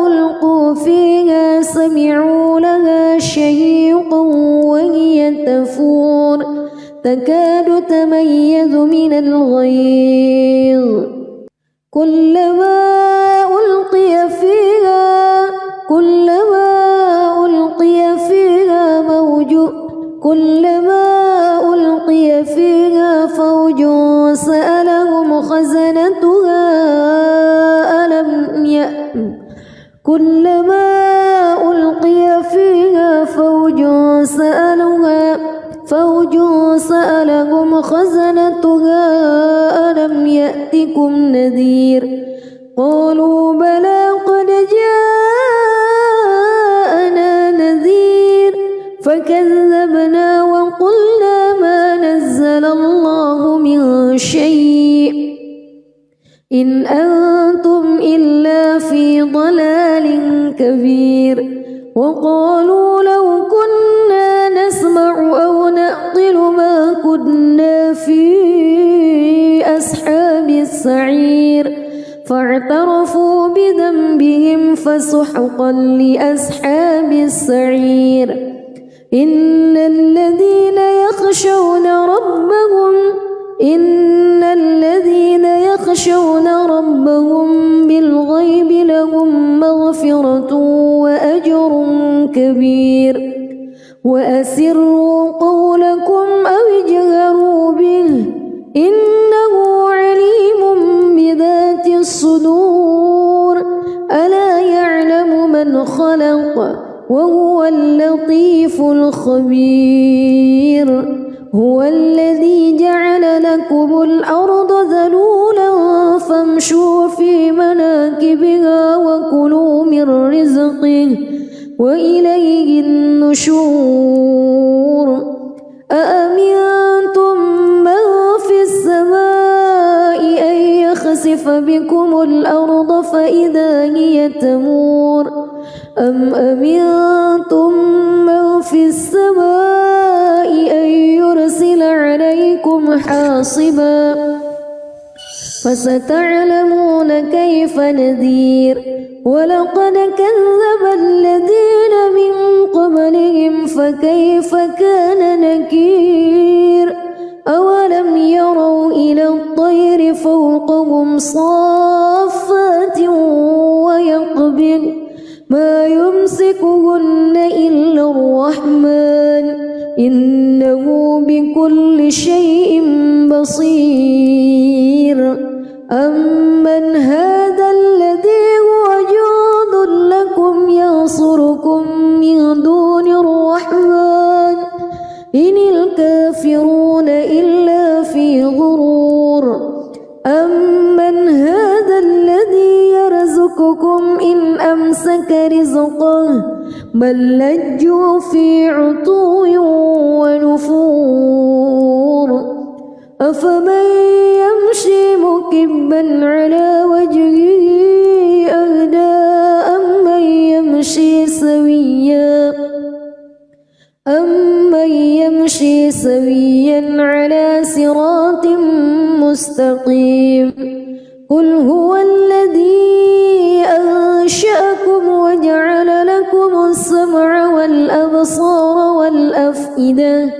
ألقوا فيها سمعوا لها شهيقا وهي تفور تكاد تميز من الغيظ. كلما ألقي فيها فوج سألهم خزنتها ألم يأتكم نذير. قالوا بلى قد جاءنا نذير فكذبنا وقلنا ما نزل الله من شيء إن أنتم إلا في ضلال كبير. وقالوا لو كنا نسمع أو نعقل ما كنا في أصحاب السعير فاعترفوا بذنبهم فسحقا لأصحاب السعير. إن الذين يخشون ربهم بالغيب لهم مغفرة وأجر كبير. وأسروا قولكم أو اجهروا به إنه عليم بذات الصدور. ألا يعلم من خلق وهو اللطيف الخبير. هو الذي جعل لكم الأرض ذلولا فامشوا في مناكبها وكلوا من رزقه وإليه النشور. أأمنتم من في السماء أن يخسف بكم الأرض فإذا هي تمور أم أمنتم من في السماء أن يرسل عليكم حاصبا فستعلمون كيف نذير. ولقد كذب الذين من قبلهم فكيف كان نكير. أولم يروا إلى الطير فوقهم صافات ويقبض ما يمسكهن إلا الرحمن إنه بكل شيء بصير. أمن هذا الذي هو جند لكم ينصركم من دون الرحمن إن الكافرون إلا في غرور. أمن هذا الذي يرزقكم إن أمسك رزقه بل لجوا في عتو أفمن يمشي مكبا على وجهه أهدى أمن يمشي سويا على صراط مستقيم قل هو الذي أنشأكم وجعل لكم السمع والأبصار والأفئدة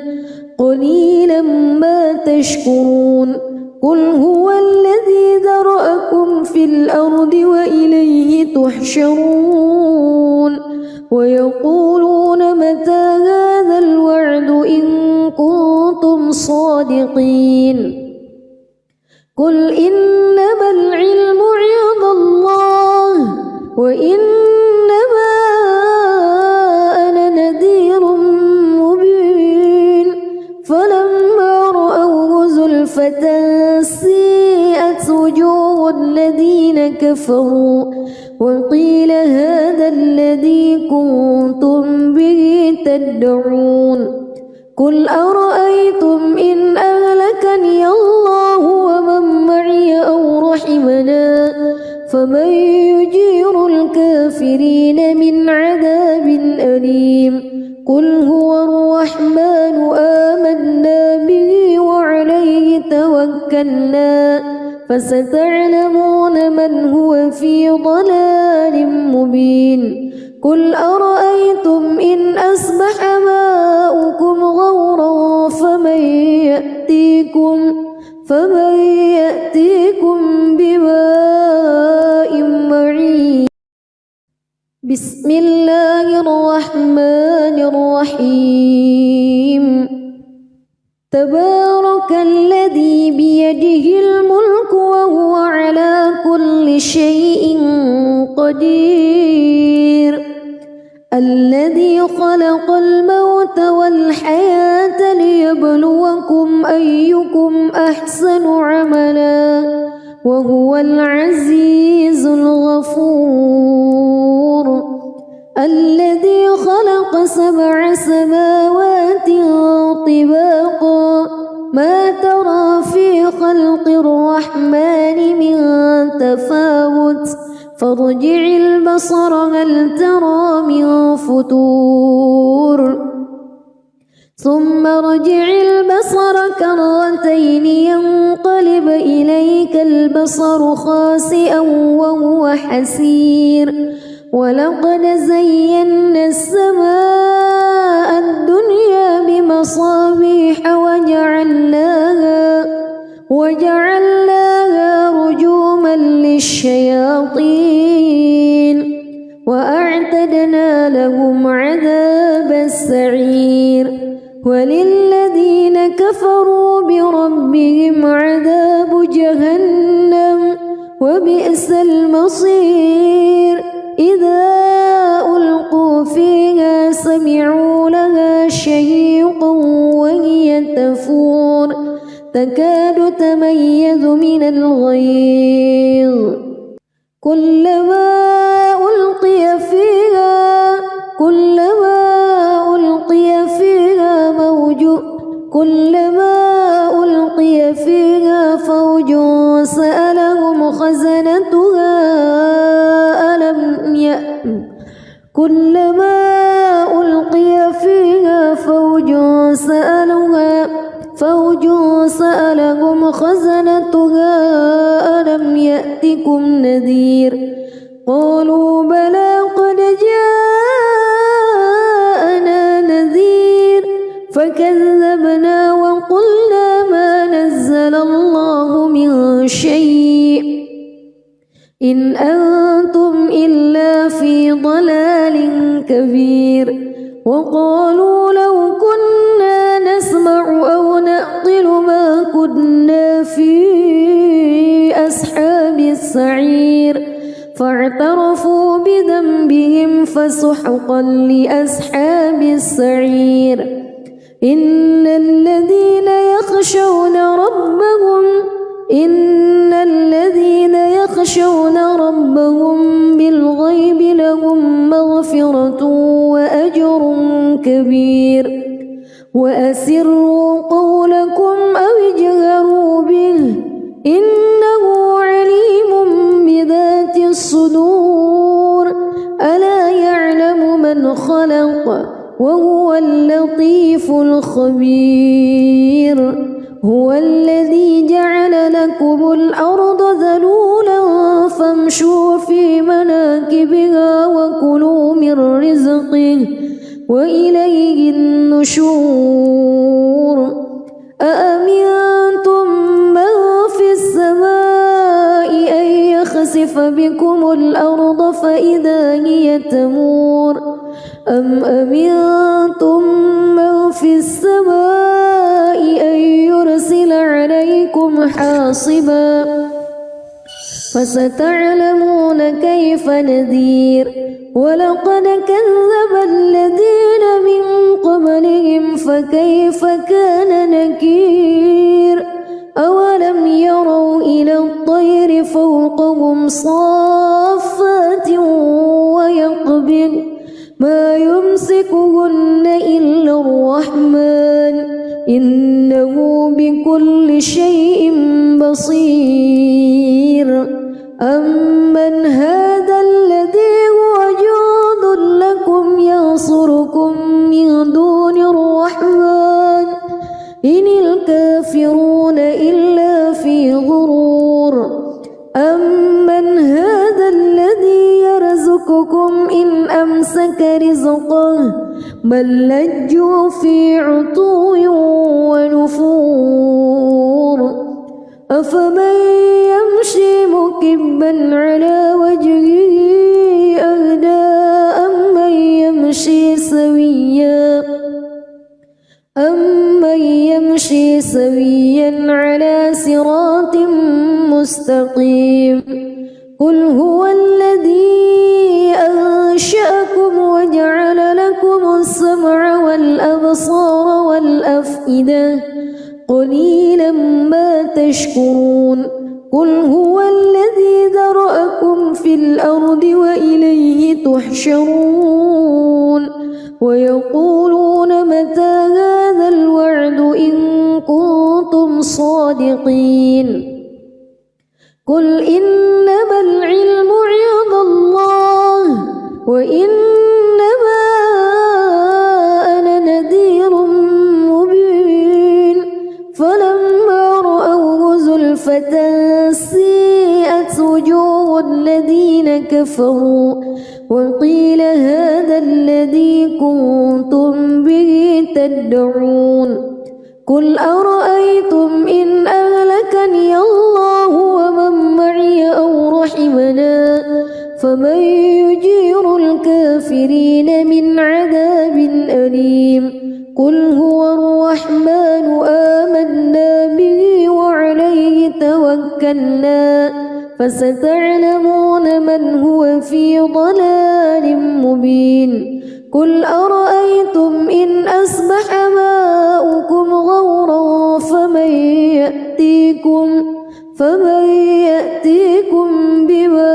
قليلا ما تشكرون قل هو الذي ذرأكم في الأرض وإليه تحشرون ويقولون متى هذا الوعد إن كنتم صادقين قل إنما العلم عند الله وإنما أنا نذير مبين فلما رأوه زلفة سيئت وجوه الذين كفروا وقيل هذا الذي كنتم به تدعون قل أرأيتم إن أهلكني الله ومن معي أو رحمنا فمن يجير الكافرين من عذاب أليم قل هو الرحمن آمنا به وعليه توكلنا فستعلمون من هو في ضلال مبين قل أرأيتم إن أصبح ماؤكم غورا فمن يأتيكم بماء معين بسم الله الرحمن الرحيم تبارك الذي بيده الملك وهو على كل شيء قدير الذي خلق الموت والحياة ليبلوكم أيكم أحسن عملا وهو العزيز الغفور الذي خلق 7 سماوات طباقا ما ترى في خلق الرحمن من تفاوت فارجع البصر هل ترى من فتور ثم ارجع البصر كرتين ينقلب إليك البصر خاسئا وهو حسير ولقد زينا السماء الدنيا بمصابيح وجعلناها رجوما للشياطين وأعتدنا لهم عذاب السعير وللذين كفروا بربهم عذاب جهنم وبئس المصير إذا ألقوا فيها سمعوا لها شهيقا وهي تفور تكاد تميز من الغيظ كلما ألقي فيها فوج سألهم خزنتها ألم يأتكم نذير قالوا بلى قد جاءنا نذير فكذبنا وقلنا ما نزل الله من شيء إن أنتم إلا في ضلال كبير وقالوا لو كنا نسمع أو نعقل ما كنا في أصحاب السعير فاعترفوا بذنبهم فسحقا لأصحاب السعير إن الذين يخشون ربهم بالغيب لهم مغفرة وأجر كبير وأسروا قولكم أو اجهروا خبير هو الذي جعل لكم الأرض ذلولا فامشوا في مناكبها وكلوا من رزقه وإليه النشور أأمنتم من في السماء أن يخسف بكم الأرض فإذا هي تمور أم أمنتم من في السماء أن يرسل عليكم حاصبا فستعلمون كيف نذير ولقد كذب الذين من قبلهم فكيف كان نكير أولم يروا إلى الطير فوقهم صافات ويقبض ما يمسكهن إلا الرحمن إنه بكل شيء بصير أمن هذا الذي هو جند لكم ينصركم من دون الرحمن إن الكافرون إلا في غرور أمن هذا الذي يرزقكم إن أمسك رزقه بل لجوا في عتو ونفور أفمن يمشي مكبا على وجهه أهدى أمن يمشي سويا على صراط مستقيم قل هو الذي أنشأكم وجعل لكم السمع والأبصار والأفئدة قليلا ما تشكرون قل هو الذي ذرأكم في الأرض وإليه تحشرون ويقولون متى هذا الوعد إن كنتم صادقين قل إنما العلم عند الله وإنما أنا نذير مبين فلما رأوه زلفة سيئت وجوه الذين كفروا وقيل هذا الذي كنتم به تدعون قل أرأيتم إن أهلكني الله ومن معي أو رحمنا فمن يجير الكافرين من عذاب أليم قل هو الرحمن آمنا به وعليه توكلنا فستعلمون من هو في ضلال مبين قل أرأيتم إن أصبح ماؤكم غورا فمن يأتيكم بماء